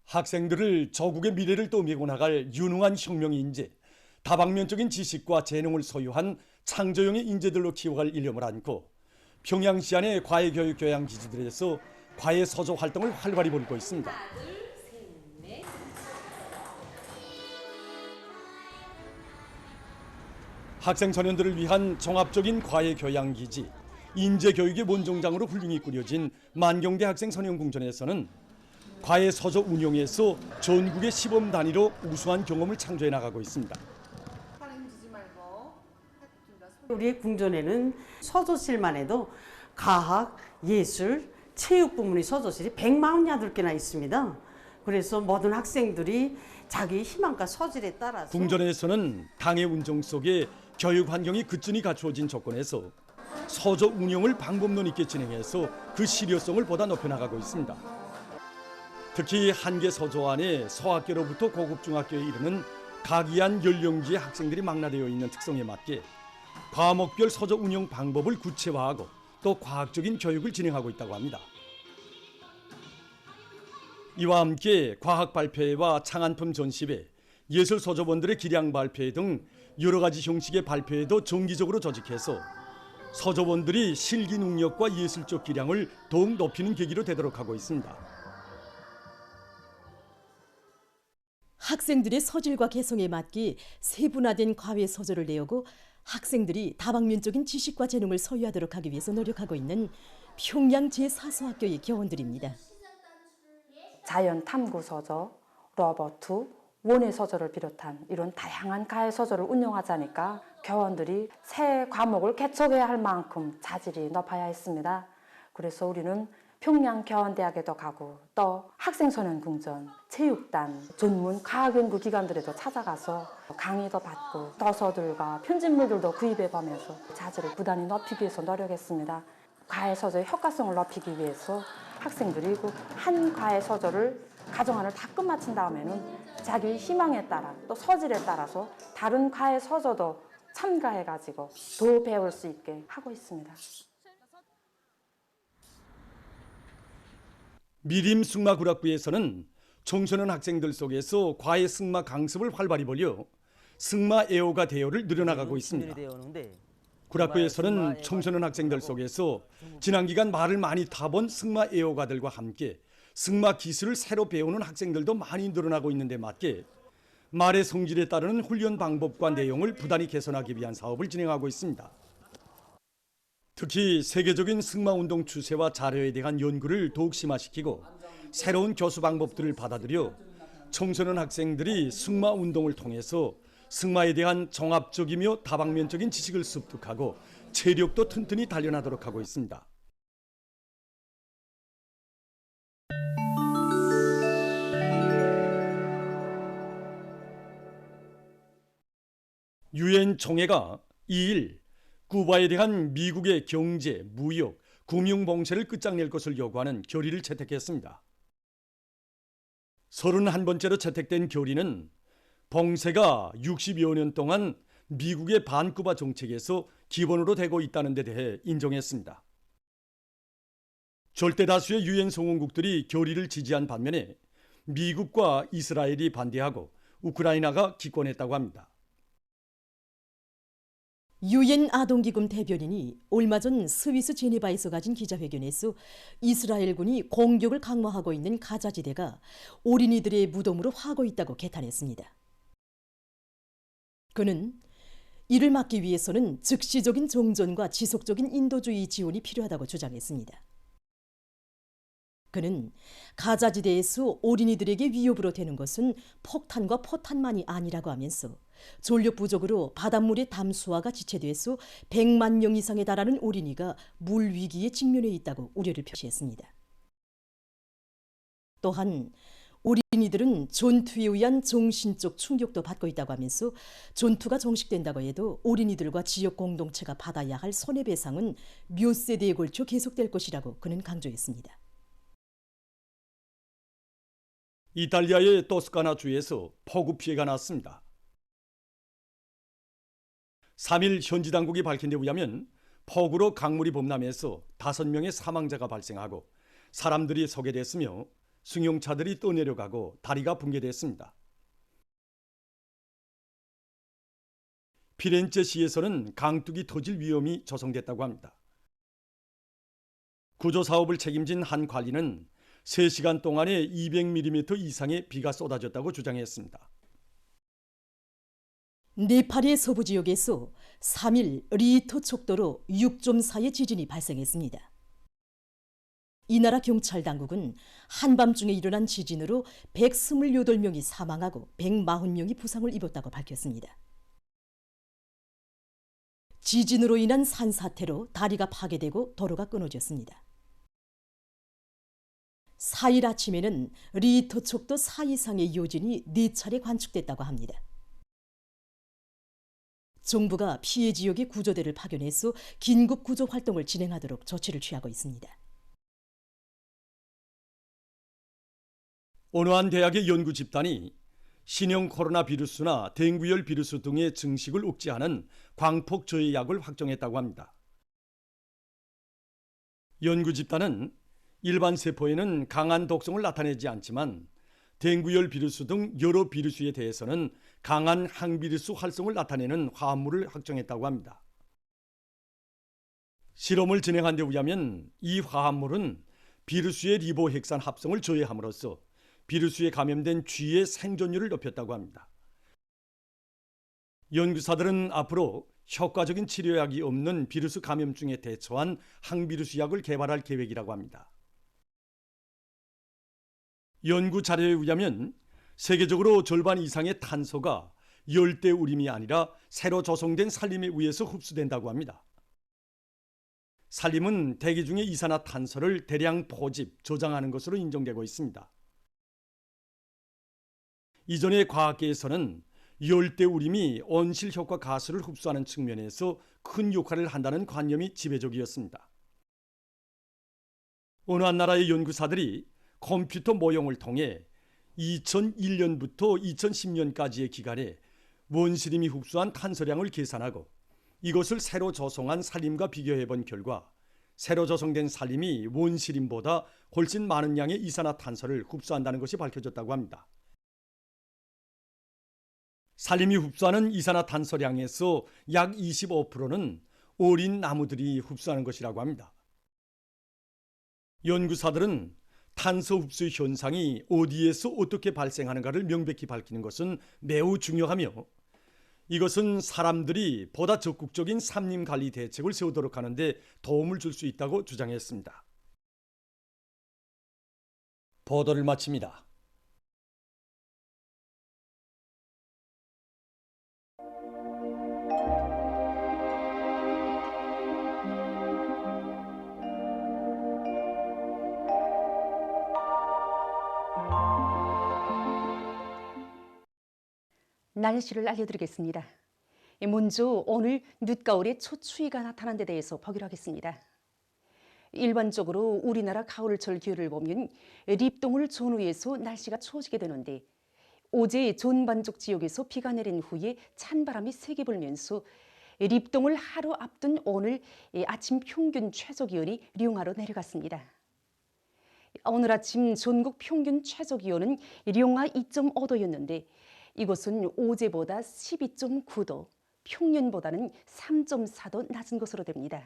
학생들을 저국의 미래를 떠밀고 나갈 유능한 혁명 인재, 다방면적인 지식과 재능을 소유한 창조형의 인재들로 키워갈 일념을 안고 평양시 안의 과외교육 교양 기지들에서 과외 서조 활동을 활발히 벌이고 있습니다. 학생 청년들을 위한 종합적인 과외 교양 기지, 인재 교육의 원종장으로 훌륭히 꾸려진 만경대 학생 선영궁전에서는 과외 서조 운영에서 전국의 시범 단위로 우수한 경험을 창조해 나가고 있습니다. 우리 궁전에는 서조실만 해도 과학, 예술, 체육 부문의 서조실이 148개나 있습니다. 그래서 모든 학생들이 자기 희망과 소질에 따라서 궁전에서는 당의 운정 속에 교육 환경이 급진히 갖추어진 조건에서 서조 운영을 방법론 있게 진행해서 그 실효성을 보다 높여나가고 있습니다. 특히 한 개 서조 안에 소학교로부터 고급 중학교에 이르는 각이한 연령지의 학생들이 망라되어 있는 특성에 맞게 과목별 서조 운영 방법을 구체화하고 또 과학적인 교육을 진행하고 있다고 합니다. 이와 함께 과학 발표회와 창안품 전시회, 예술 서조원들의 기량 발표회 등 여러 가지 형식의 발표회도 정기적으로 조직해서 서조원들이 실기 능력과 예술적 기량을 더욱 높이는 계기로 되도록 하고 있습니다. 학생들의 서질과 개성에 맞게 세분화된 과외 서조를 내오고 학생들이 다방면적인 지식과 재능을 소유하도록 하기 위해서 노력하고 있는 평양 제4소학교의 교원들입니다. 자연 탐구 서적, 로버트, 원예 서적을 비롯한 이런 다양한 과외 서적을 운영하자니까 교원들이 새 과목을 개척해야 할 만큼 자질이 높아야 했습니다. 그래서 우리는 평양교원대학에도 가고 또 학생소년궁전, 체육단, 전문 과학연구 기관들에도 찾아가서 강의도 받고 도서들과 편집물들도 구입해보면서 자질을 부단히 높이기 위해서 노력했습니다. 과외 서적의 효과성을 높이기 위해서 학생들이 한 과외 서적을 가정안을 다 끝마친 다음에는 자기 희망에 따라 또 소질에 따라서 다른 과외 서적도 참가해가지고 더 배울 수 있게 하고 있습니다. 미림 승마구락부에서는 청소년 학생들 속에서 과외 승마 강습을 활발히 벌여 승마 애호가 대여를 늘려나가고 있습니다. 구락부에서는 청소년 학생들 속에서 지난 기간 말을 많이 타본 승마 애호가들과 함께 승마 기술을 새로 배우는 학생들도 많이 늘어나고 있는 데 맞게 말의 성질에 따르는 훈련 방법과 내용을 부단히 개선하기 위한 사업을 진행하고 있습니다. 특히 세계적인 승마운동 추세와 자료에 대한 연구를 더욱 심화시키고 새로운 교수 방법들을 받아들여 청소년 학생들이 승마운동을 통해서 승마에 대한 종합적이며 다방면적인 지식을 습득하고 체력도 튼튼히 단련하도록 하고 있습니다. 유엔 총회가 2일 쿠바에 대한 미국의 경제, 무역, 금융 봉쇄를 끝장낼 것을 요구하는 결의를 채택했습니다. 31번째로 채택된 결의는 봉쇄가 60여 년 동안 미국의 반쿠바 정책에서 기본으로 되고 있다는 데 대해 인정했습니다. 절대 다수의 유엔 성원국들이 결의를 지지한 반면에 미국과 이스라엘이 반대하고 우크라이나가 기권했다고 합니다. 유엔 아동기금 대변인이 얼마 전 스위스 제네바에서 가진 기자회견에서 이스라엘군이 공격을 강화하고 있는 가자지대가 어린이들의 무덤으로 화고 있다고 개탄했습니다. 그는 이를 막기 위해서는 즉시적인 정전과 지속적인 인도주의 지원이 필요하다고 주장했습니다. 그는 가자지대에서 어린이들에게 위협으로 되는 것은 폭탄과 포탄만이 아니라고 하면서 전력 부족으로 바닷물의 담수화가 지체돼서 100만 명 이상에 달하는 어린이가 물 위기에 직면해 있다고 우려를 표시했습니다. 또한 어린이들은 전투에 의한 정신적 충격도 받고 있다고 하면서 전투가 종식된다고 해도 어린이들과 지역 공동체가 받아야 할 손해배상은 몇 세대에 걸쳐 계속될 것이라고 그는 강조했습니다. 이탈리아의 토스카나 주에서 폭우 피해가 났습니다. 3일 현지 당국이 밝힌 데 의하면 폭우로 강물이 범람해서 5명의 사망자가 발생하고 사람들이 소개됐으며 승용차들이 떠내려가고 다리가 붕괴됐습니다. 피렌체시에서는 강둑이 터질 위험이 조성됐다고 합니다. 구조 사업을 책임진 한 관리는 3시간 동안에 200mm 이상의 비가 쏟아졌다고 주장했습니다. 네팔의 서부 지역에서 3일 리히터 척도로 6.4의 지진이 발생했습니다. 이 나라 경찰 당국은 한밤중에 일어난 지진으로 128명이 사망하고 140명이 부상을 입었다고 밝혔습니다. 지진으로 인한 산사태로 다리가 파괴되고 도로가 끊어졌습니다. 4일 아침에는 리히터 척도 4 이상의 요진이 4차례 관측됐다고 합니다. 정부가 피해 지역에 구조대를 파견해서 긴급 구조 활동을 진행하도록 조치를 취하고 있습니다. 어느 한 대학의 연구 집단이 신형 코로나 비루스나 댕구열 비루스 등의 증식을 억제하는 광폭 저해약을 확정했다고 합니다. 연구 집단은 일반 세포에는 강한 독성을 나타내지 않지만 댕구열 비루스 등 여러 비루스에 대해서는 강한 항비루스 활성을 나타내는 화합물을 확정했다고 합니다. 실험을 진행한 데 의하면 이 화합물은 비루스의 리보핵산 합성을 저해함으로써 비루스에 감염된 쥐의 생존율을 높였다고 합니다. 연구사들은 앞으로 효과적인 치료약이 없는 비루스 감염증에 대처한 항비루스 약을 개발할 계획이라고 합니다. 연구 자료에 의하면 세계적으로 절반 이상의 탄소가 열대우림이 아니라 새로 조성된 산림에 의해서 흡수된다고 합니다. 산림은 대기 중의 이산화탄소를 대량 포집, 저장하는 것으로 인정되고 있습니다. 이전에 과학계에서는 열대우림이 온실효과 가스를 흡수하는 측면에서 큰 역할을 한다는 관념이 지배적이었습니다. 어느 한 나라의 연구사들이 컴퓨터 모형을 통해 2001년부터 2010년까지의 기간에 원시림이 흡수한 탄소량을 계산하고 이것을 새로 조성한 산림과 비교해 본 결과 새로 조성된 산림이 원시림보다 훨씬 많은 양의 이산화탄소를 흡수한다는 것이 밝혀졌다고 합니다. 산림이 흡수하는 이산화탄소량에서 약 25%는 어린 나무들이 흡수하는 것이라고 합니다. 연구사들은 탄소 흡수 현상이 어디에서 어떻게 발생하는가를 명백히 밝히는 것은 매우 중요하며 이것은 사람들이 보다 적극적인 산림 관리 대책을 세우도록 하는데 도움을 줄 수 있다고 주장했습니다. 보도를 마칩니다. 날씨를 알려드리겠습니다. 먼저 오늘 늦가을에 초추위가 나타난 데 대해서 보기로 하겠습니다. 일반적으로 우리나라 가을철 기후를 보면 립동을 전후해서 날씨가 추워지게 되는데 어제 전반적 지역에서 비가 내린 후에 찬바람이 세게 불면서 립동을 하루 앞둔 오늘 아침 평균 최저기온이 령하로 내려갔습니다. 오늘 아침 전국 평균 최저기온은 령하 2.5도였는데 이곳은 어제보다 12.9도, 평년보다는 3.4도 낮은 것으로 됩니다.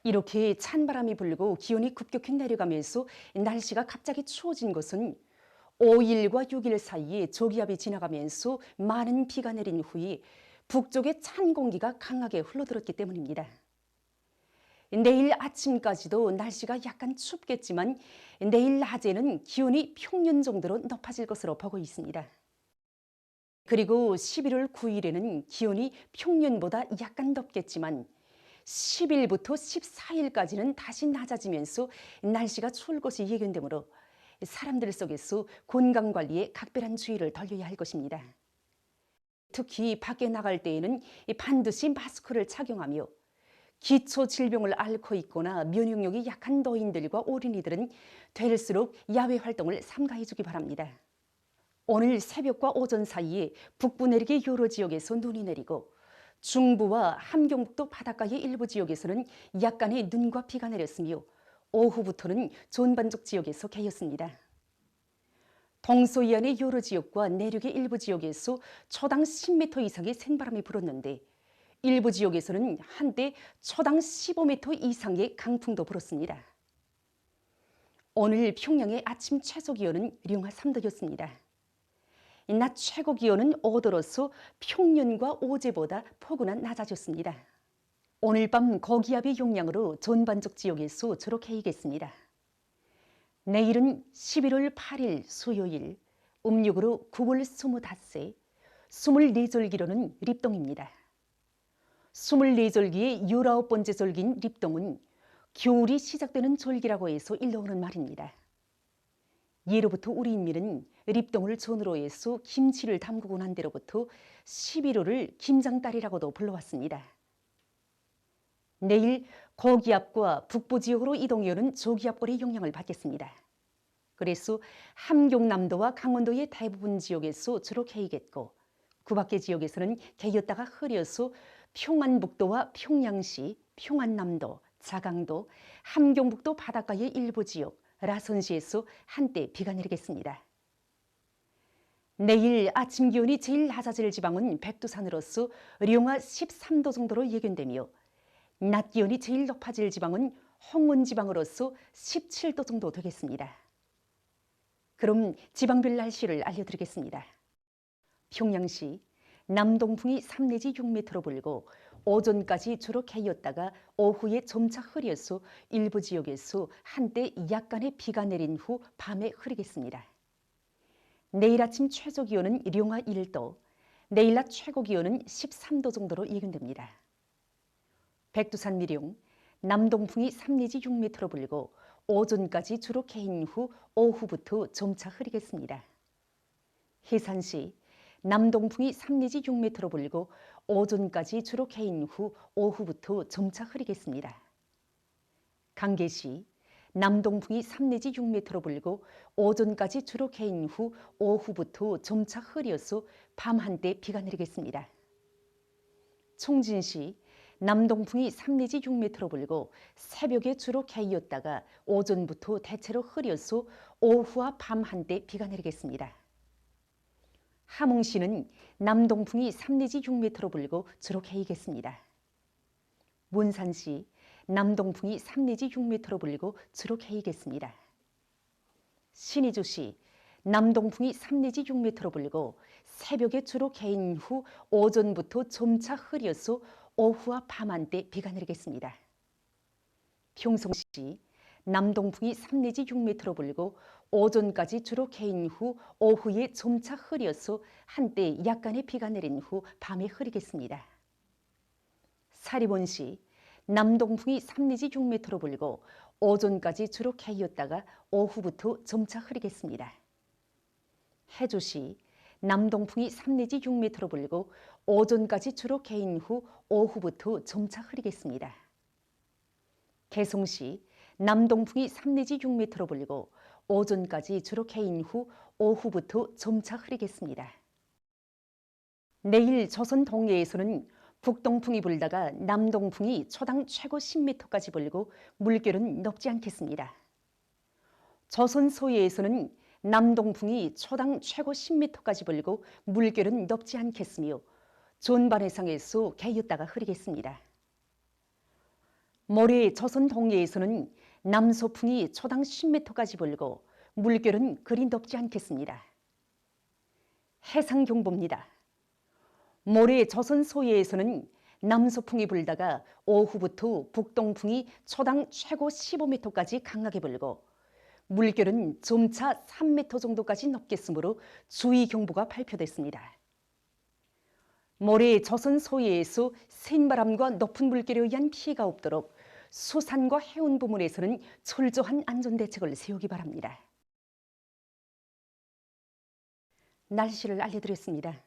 이렇게 찬바람이 불고 기온이 급격히 내려가면서 날씨가 갑자기 추워진 것은 5일과 6일 사이에 저기압이 지나가면서 많은 비가 내린 후에 북쪽에 찬 공기가 강하게 흘러들었기 때문입니다. 내일 아침까지도 날씨가 약간 춥겠지만 내일 낮에는 기온이 평년 정도로 높아질 것으로 보고 있습니다. 그리고 11월 9일에는 기온이 평년보다 약간 높겠지만 10일부터 14일까지는 다시 낮아지면서 날씨가 추울 것이 예견되므로 사람들 속에서 건강관리에 각별한 주의를 돌려야 할 것입니다. 특히 밖에 나갈 때에는 반드시 마스크를 착용하며 기초질병을 앓고 있거나 면역력이 약한 노인들과 어린이들은 될수록 야외 활동을 삼가해 주기 바랍니다. 오늘 새벽과 오전 사이에 북부 내륙의 여러 지역에서 눈이 내리고 중부와 함경북도 바닷가의 일부 지역에서는 약간의 눈과 비가 내렸으며 오후부터는 전반적 지역에서 개였습니다. 동서이안의 여러 지역과 내륙의 일부 지역에서 초당 10m 이상의 생바람이 불었는데 일부 지역에서는 한때 초당 15m 이상의 강풍도 불었습니다. 오늘 평양의 아침 최저 기온은 영하 3도였습니다. 낮 최고 기온은 5도로서 평년과 어제보다 포근한 낮아졌습니다. 오늘 밤 고기압의 영향으로 전반적 지역에서 저렇게이겠습니다. 내일은 11월 8일 수요일, 음력으로 9월 25세, 24절기로는 립동입니다. 24절기의 19번째 절기인 립동은 겨울이 시작되는 절기라고 해서 일러오는 말입니다. 예로부터 우리 인민은 립동을 전으로 해서 김치를 담그고 난 뒤로부터 11월을 김장달이라고도 불러왔습니다. 내일 고기압과 북부 지역으로 이동해오는 저기압골의 영향을 받겠습니다. 그래서 함경남도와 강원도의 대부분 지역에서 주로 개이겠고 그 밖의 지역에서는 개였다가 흐려서 평안북도와 평양시, 평안남도, 자강도, 함경북도 바닷가의 일부 지역, 라선시에서 한때 비가 내리겠습니다. 내일 아침 기온이 제일 낮아질 지방은 백두산으로서 영하 13도 정도로 예견되며 낮 기온이 제일 높아질 지방은 홍원 지방으로서 17도 정도 되겠습니다. 그럼 지방별 날씨를 알려드리겠습니다. 평양시 남동풍이 3 내지 6m로 불고 오전까지 주로 개였다가 오후에 점차 흐려서 일부 지역에서 한때 약간의 비가 내린 후 밤에 흐리겠습니다. 내일 아침 최저 기온은 영하 1도, 내일 낮 최고 기온은 13도 정도로 예견됩니다. 백두산 미령, 남동풍이 3 내지 6m로 불고 오전까지 주로 개인 후 오후부터 점차 흐리겠습니다. 해산시, 남동풍이 3 내지 6m로 불고 오전까지 주로 개인 후 오후부터 점차 흐리겠습니다. 강계시, 남동풍이 3 내지 6m로 불고 오전까지 주로 개인 후 오후부터 점차 흐려서 밤 한때 비가 내리겠습니다. 총진시, 남동풍이 3 내지 6m로 불고 새벽에 주로 개이었다가 오전부터 대체로 흐려서 오후와 밤 한때 비가 내리겠습니다. 함흥시는 남동풍이 3 내지 6m로 불고 주로 개이겠습니다. 문산시 남동풍이 3 내지 6m로 불고 주로 개이겠습니다. 신의주시 남동풍이 3 내지 6m로 불고 새벽에 주로 개인 후 오전부터 점차 흐려서 오후와 밤 한때 비가 내리겠습니다. 평성시 남동풍이 3 내지 6m로 불고 오전까지 주로 개인 후 오후에 점차 흐려서 한때 약간의 비가 내린 후 밤에 흐리겠습니다. 사리본시 남동풍이 3 내지 6m로 불고 오전까지 주로 개이었다가 오후부터 점차 흐리겠습니다. 해조시 남동풍이 3 내지 6m로 불고 오전까지 주로 개인 후 오후부터 점차 흐리겠습니다. 개송시 남동풍이 3 내지 6m로 불고 오전까지 주로 개인 후 오후부터 점차 흐리겠습니다. 내일 조선 동해에서는 북동풍이 불다가 남동풍이 초당 최고 10m까지 불고 물결은 높지 않겠습니다. 조선 서해에서는 남동풍이 초당 최고 10m까지 불고 물결은 높지 않겠으며 전반해상에서 개였다가 흐리겠습니다. 모레 조선 동해에서는 남서풍이 초당 10m까지 불고 물결은 그리 높지 않겠습니다. 해상경보입니다. 모레 조선 서해에서는 남서풍이 불다가 오후부터 북동풍이 초당 최고 15m까지 강하게 불고 물결은 점차 3m 정도까지 높겠으므로 주의경보가 발표됐습니다. 모레 조선 서해에서 센 바람과 높은 물결에 의한 피해가 없도록 수산과 해운 부문에서는 철저한 안전대책을 세우기 바랍니다. 날씨를 알려드렸습니다.